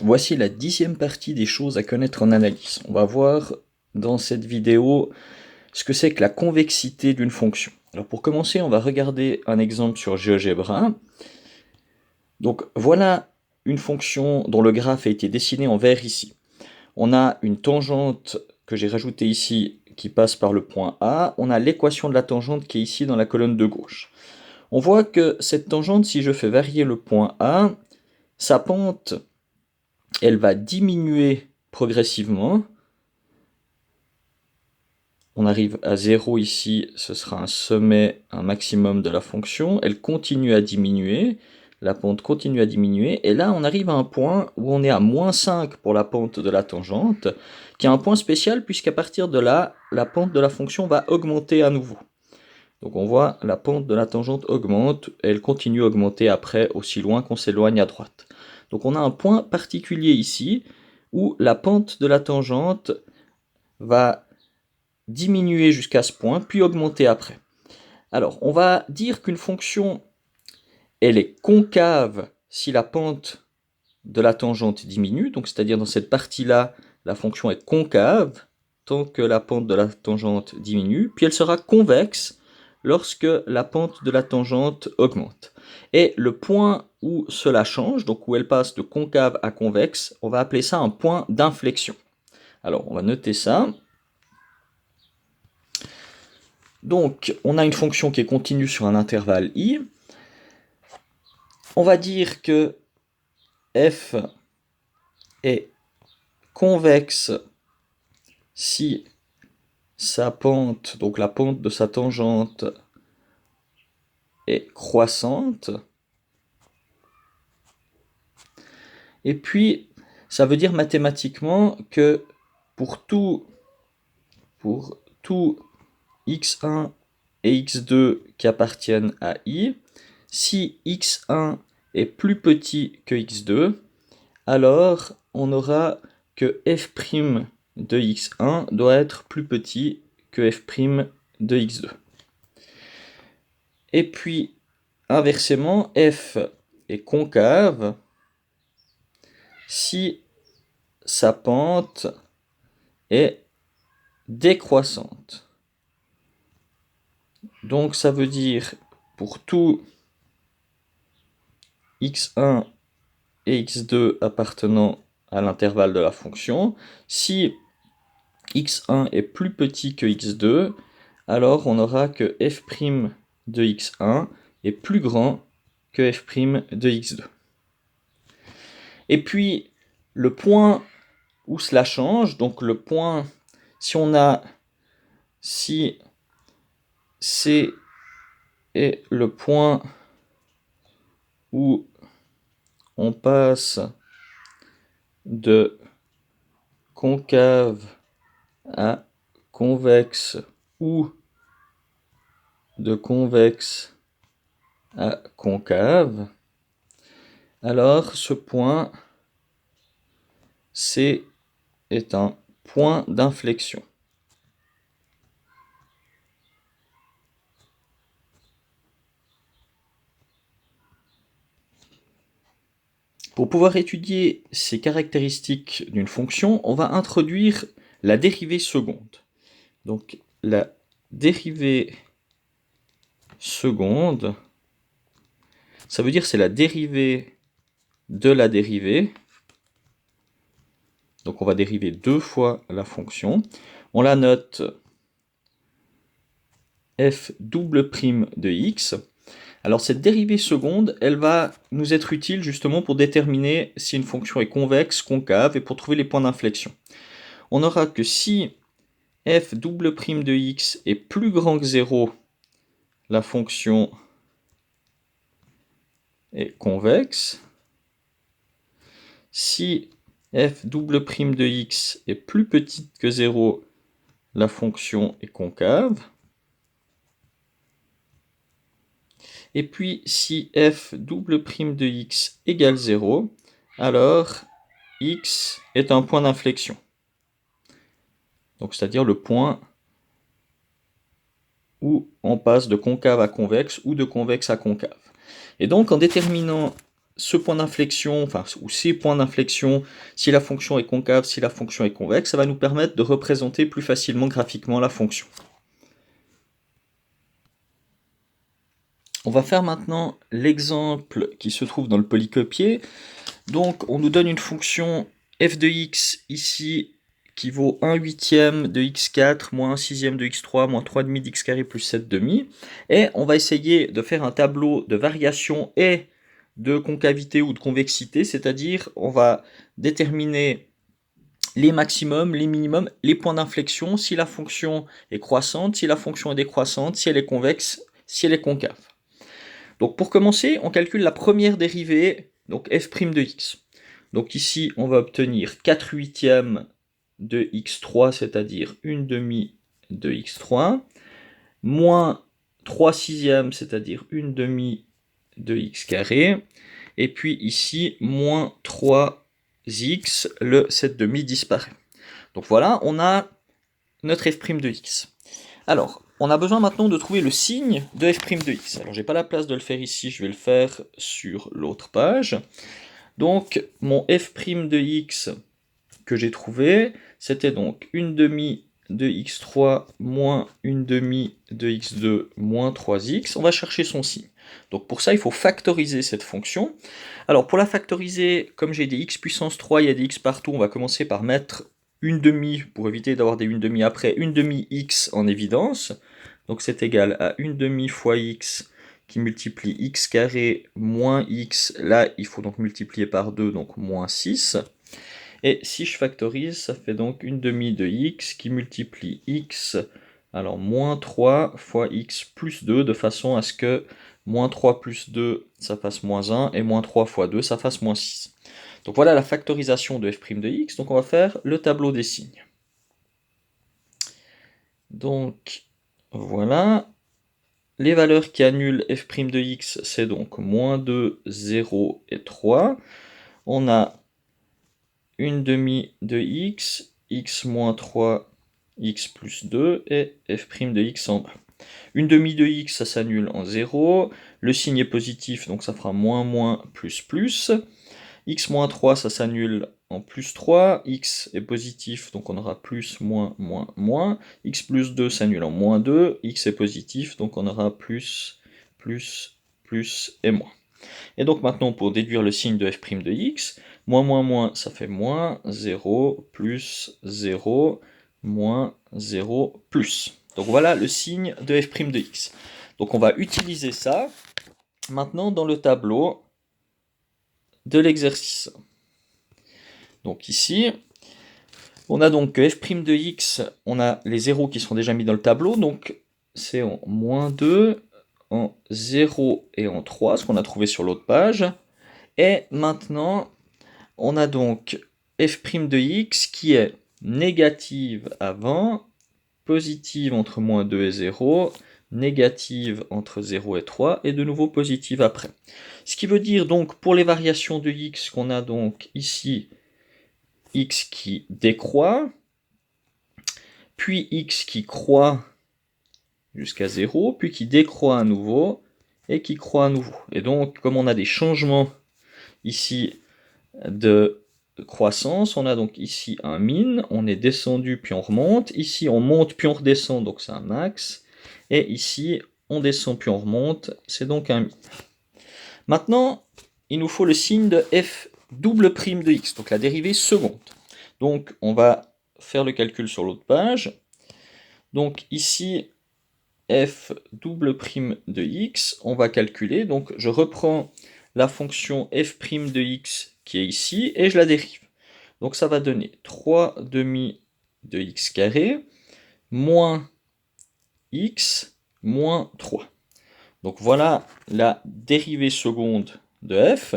Voici la 10e partie des choses à connaître en analyse. On va voir dans cette vidéo ce que c'est que la convexité d'une fonction. Alors pour commencer, on va regarder un exemple sur GeoGebra. Donc voilà une fonction dont le graphe a été dessiné en vert ici. On a une tangente que j'ai rajoutée ici qui passe par le point A. On a l'équation de la tangente qui est ici dans la colonne de gauche. On voit que cette tangente, si je fais varier le point A, sa pente, elle va diminuer progressivement. On arrive à 0 ici, ce sera un sommet, un maximum de la fonction. Elle continue à diminuer, la pente continue à diminuer, et là on arrive à un point où on est à moins 5 pour la pente de la tangente, qui est un point spécial puisqu'à partir de là, la pente de la fonction va augmenter à nouveau. Donc on voit la pente de la tangente augmente, elle continue à augmenter après aussi loin qu'on s'éloigne à droite. Donc on a un point particulier ici où la pente de la tangente va diminuer jusqu'à ce point, puis augmenter après. Alors on va dire qu'une fonction, elle est concave si la pente de la tangente diminue, donc c'est-à-dire dans cette partie-là, la fonction est concave tant que la pente de la tangente diminue, puis elle sera convexe lorsque la pente de la tangente augmente. Et le point où cela change, donc où elle passe de concave à convexe, on va appeler ça un point d'inflexion. Alors on va noter ça. Donc on a une fonction qui est continue sur un intervalle i. On va dire que f est convexe si sa pente, donc la pente de sa tangente, est croissante. Et puis, ça veut dire mathématiquement que pour tout x1 et x2 qui appartiennent à i, si x1 est plus petit que x2, alors on aura que f' de x1 doit être plus petit que f' de x2. Et puis, inversement, f est concave si sa pente est décroissante. Donc ça veut dire pour tout x1 et x2 appartenant à l'intervalle de la fonction, si x1 est plus petit que x2, alors on aura que f' de x1 est plus grand que f' de x2. Et puis, le point où cela change, donc le point, si C est le point où on passe de concave à convexe ou de convexe à concave, alors ce point C est un point d'inflexion. Pour pouvoir étudier ces caractéristiques d'une fonction, on va introduire la dérivée seconde. Donc la dérivée seconde, ça veut dire c'est la dérivée de la dérivée. Donc on va dériver deux fois la fonction. On la note f double prime de x. Alors cette dérivée seconde, elle va nous être utile justement pour déterminer si une fonction est convexe, concave, et pour trouver les points d'inflexion. On aura que si f double prime de x est plus grand que 0, la fonction est convexe. Si f double prime de x est plus petite que 0, la fonction est concave. Et puis, si f double prime de x égale 0, alors x est un point d'inflexion. Donc, c'est-à-dire le point où on passe de concave à convexe ou de convexe à concave. Et donc, en déterminant ce point d'inflexion, enfin, ou ces points d'inflexion, si la fonction est concave, si la fonction est convexe, ça va nous permettre de représenter plus facilement graphiquement la fonction. On va faire maintenant l'exemple qui se trouve dans le polycopier. Donc, on nous donne une fonction f de x ici qui vaut 1/8 de x4 moins 1/6 de x3 moins 3/2 d'x carré plus 7/2. Et on va essayer de faire un tableau de variation et de concavité ou de convexité, c'est-à-dire on va déterminer les maximums, les minimums, les points d'inflexion, si la fonction est croissante, si la fonction est décroissante, si elle est convexe, si elle est concave. Donc pour commencer, on calcule la première dérivée, donc f' de x. Donc ici, on va obtenir 4/8 de x3, c'est-à-dire 1/2 de x3, moins 3/6, c'est-à-dire 1/2 de x carré, et puis ici, moins 3x, le 7/2 disparaît. Donc voilà, on a notre f' de x. Alors, on a besoin maintenant de trouver le signe de f' de x. Alors, j'ai pas la place de le faire ici, je vais le faire sur l'autre page. Donc, mon f' de x que j'ai trouvé, c'était donc 1/2 de x3 moins 1/2 de x2 moins 3x. On va chercher son signe. Donc pour ça, il faut factoriser cette fonction. Alors pour la factoriser, comme j'ai des x puissance 3, il y a des x partout, on va commencer par mettre 1/2, pour éviter d'avoir des 1/2 après, 1/2 x en évidence. Donc c'est égal à 1/2 fois x qui multiplie x carré moins x. Là, il faut donc multiplier par 2, donc moins 6. Et si je factorise, ça fait donc 1/2 de x qui multiplie x, alors moins 3 fois x plus 2, de façon à ce que moins 3 plus 2, ça fasse moins 1, et moins 3 fois 2, ça fasse moins 6. Donc voilà la factorisation de f' de x, donc on va faire le tableau des signes. Donc voilà, les valeurs qui annulent f' de x, c'est donc moins 2, 0 et 3. On a 1/2 de x, x moins 3, x plus 2, et f' de x en bas. 1/2 de x, ça s'annule en 0, le signe est positif, donc ça fera moins, moins, plus, plus. X moins 3, ça s'annule en plus 3, x est positif, donc on aura plus, moins, moins, moins. X plus 2 s'annule en moins 2, x est positif, donc on aura plus, plus, plus et moins. Et donc maintenant, pour déduire le signe de f' de x, moins, moins, moins, ça fait moins, 0, plus, 0, moins, 0, plus. Donc voilà le signe de f' de x. Donc on va utiliser ça maintenant dans le tableau de l'exercice. Donc ici, on a donc f' de x, on a les zéros qui sont déjà mis dans le tableau, donc c'est en moins 2, en 0 et en 3, ce qu'on a trouvé sur l'autre page. Et maintenant, on a donc f' de x qui est négative avant, positive entre moins 2 et 0, négative entre 0 et 3, et de nouveau positive après. Ce qui veut dire donc pour les variations de x qu'on a donc ici x qui décroît, puis x qui croît jusqu'à 0, puis qui décroît à nouveau, et qui croît à nouveau. Et donc, comme on a des changements ici de croissance, on a donc ici un min, on est descendu puis on remonte, ici on monte puis on redescend, donc c'est un max, et ici on descend puis on remonte, c'est donc un min. Maintenant, il nous faut le signe de f double prime de x, donc la dérivée seconde. Donc on va faire le calcul sur l'autre page. Donc ici, f double prime de x, on va calculer, donc je reprends la fonction f' de x qui est ici, et je la dérive. Donc ça va donner 3/2 de x carré, moins x, moins 3. Donc voilà la dérivée seconde de f.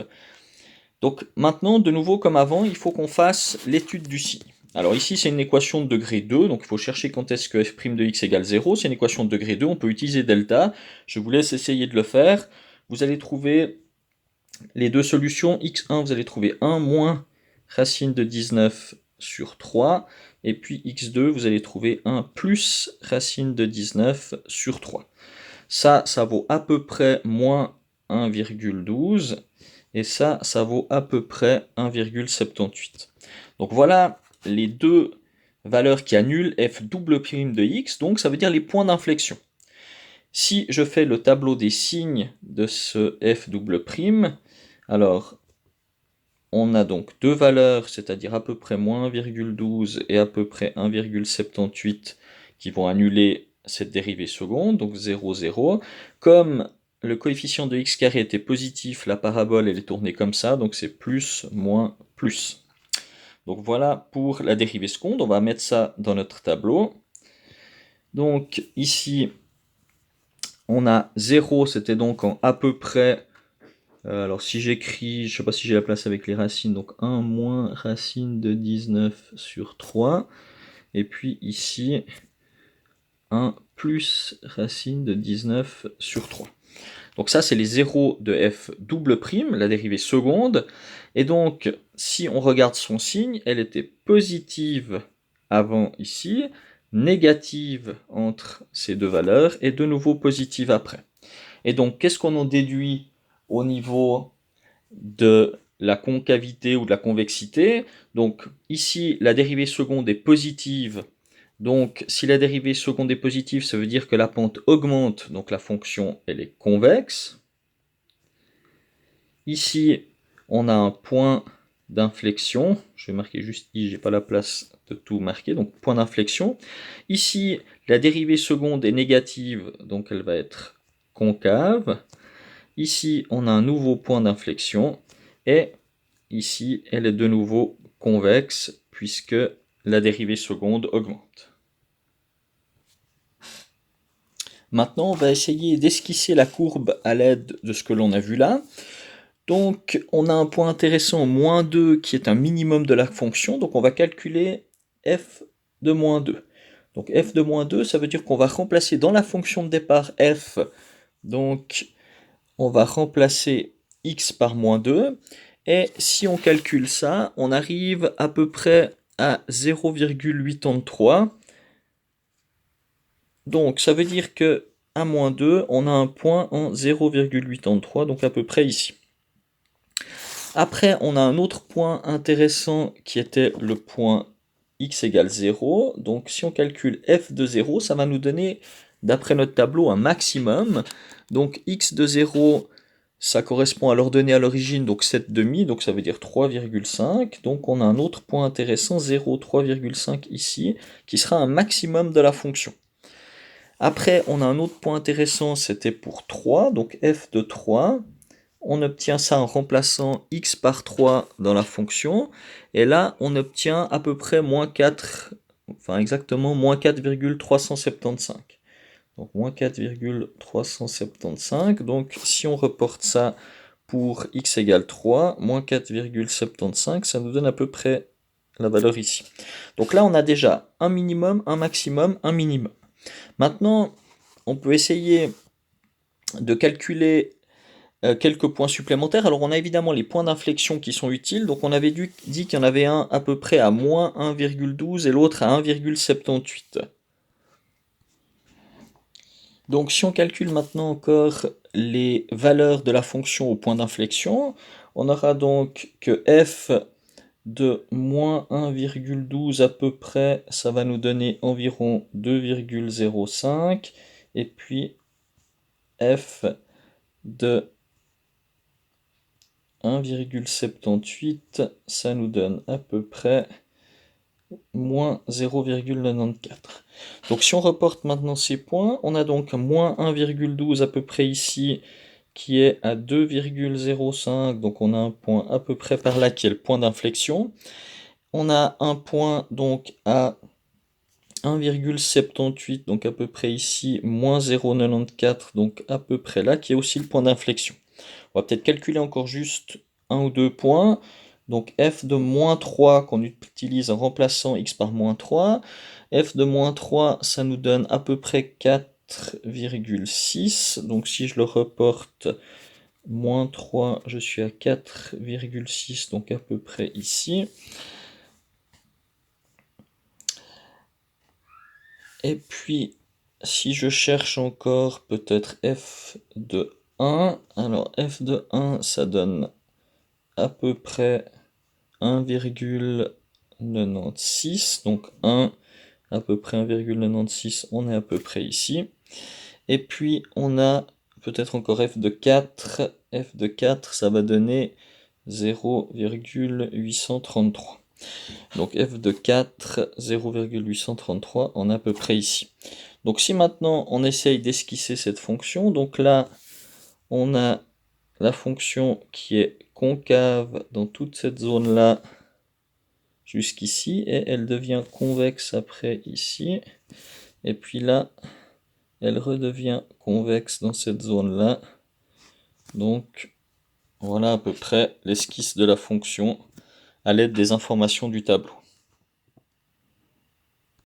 Donc maintenant, de nouveau comme avant, il faut qu'on fasse l'étude du signe. Alors ici, c'est une équation de degré 2, donc il faut chercher quand est-ce que f' de x égale 0. C'est une équation de degré 2, on peut utiliser delta. Je vous laisse essayer de le faire. Vous allez trouver les deux solutions. x1, vous allez trouver 1 moins racine de 19 sur 3. Et puis x2, vous allez trouver 1 plus racine de 19 sur 3. Ça vaut à peu près moins 1,12. et ça vaut à peu près 1,78. Donc voilà les deux valeurs qui annulent f double prime de x, donc ça veut dire les points d'inflexion. Si je fais le tableau des signes de ce f double prime, alors on a donc deux valeurs, c'est-à-dire à peu près moins 1,12 et à peu près 1,78 qui vont annuler cette dérivée seconde, donc 0, 0. Comme le coefficient de x carré était positif, la parabole elle est tournée comme ça, donc c'est plus, moins, plus. Donc voilà pour la dérivée seconde, on va mettre ça dans notre tableau. Donc ici, on a 0, c'était donc en à peu près, alors si j'écris, je ne sais pas si j'ai la place avec les racines, donc 1 moins racine de 19 sur 3, et puis ici, 1 plus racine de 19 sur 3. Donc ça, c'est les zéros de f double prime, la dérivée seconde. Et donc, si on regarde son signe, elle était positive avant ici, négative entre ces deux valeurs, et de nouveau positive après. Et donc, qu'est-ce qu'on en déduit au niveau de la concavité ou de la convexité? Donc ici, la dérivée seconde est positive. Donc, si la dérivée seconde est positive, ça veut dire que la pente augmente, donc la fonction, elle est convexe. Ici, on a un point d'inflexion. Je vais marquer juste I, j'ai pas la place de tout marquer, donc point d'inflexion. Ici, la dérivée seconde est négative, donc elle va être concave. Ici, on a un nouveau point d'inflexion. Et ici, elle est de nouveau convexe, puisque la dérivée seconde augmente. Maintenant, on va essayer d'esquisser la courbe à l'aide de ce que l'on a vu là. Donc, on a un point intéressant, moins 2, qui est un minimum de la fonction. Donc, on va calculer f de moins 2. Donc, f de moins 2, ça veut dire qu'on va remplacer dans la fonction de départ f, donc on va remplacer x par moins 2. Et si on calcule ça, on arrive à peu près à 0,83. Donc, ça veut dire que à moins 2, on a un point en 0,83, donc à peu près ici. Après, on a un autre point intéressant qui était le point x égale 0. Donc, si on calcule f de 0, ça va nous donner, d'après notre tableau, un maximum. Donc, x de 0, ça correspond à l'ordonnée à l'origine, donc 7,5, donc ça veut dire 3,5. Donc, on a un autre point intéressant, 0, 3,5 ici, qui sera un maximum de la fonction. Après, on a un autre point intéressant, c'était pour 3, donc f de 3. On obtient ça en remplaçant x par 3 dans la fonction. Et là, on obtient à peu près moins 4, enfin exactement moins 4,375. Donc moins 4,375. Donc si on reporte ça pour x égale 3, moins 4,75, ça nous donne à peu près la valeur ici. Donc là, on a déjà un minimum, un maximum, un minimum. Maintenant, on peut essayer de calculer quelques points supplémentaires. Alors on a évidemment les points d'inflexion qui sont utiles. Donc on avait dit qu'il y en avait un à peu près à moins 1,12 et l'autre à 1,78. Donc si on calcule maintenant encore les valeurs de la fonction au point d'inflexion, on aura donc que f de moins 1,12 à peu près, ça va nous donner environ 2,05. Et puis f de 1,78, ça nous donne à peu près moins 0,94. Donc si on reporte maintenant ces points, on a donc moins 1,12 à peu près ici, qui est à 2,05, donc on a un point à peu près par là qui est le point d'inflexion. On a un point donc à 1,78, donc à peu près ici, moins 0,94, donc à peu près là, qui est aussi le point d'inflexion. On va peut-être calculer encore juste un ou deux points. Donc f de moins 3 qu'on utilise en remplaçant x par moins 3. F de moins 3, ça nous donne à peu près 4,6. Donc si je le reporte, moins 3, je suis à 4,6, donc à peu près ici. Et puis, si je cherche encore peut-être f de 1, alors f de 1, ça donne à peu près 1,96, donc 1, à peu près 1,96, on est à peu près ici. Et puis on a peut-être encore f de 4, f de 4, ça va donner 0,833. Donc f de 4, 0,833, on est à peu près ici. Donc si maintenant on essaye d'esquisser cette fonction, donc là on a la fonction qui est concave dans toute cette zone-là jusqu'ici, et elle devient convexe après ici, et puis là elle redevient convexe dans cette zone-là. Donc voilà à peu près l'esquisse de la fonction à l'aide des informations du tableau.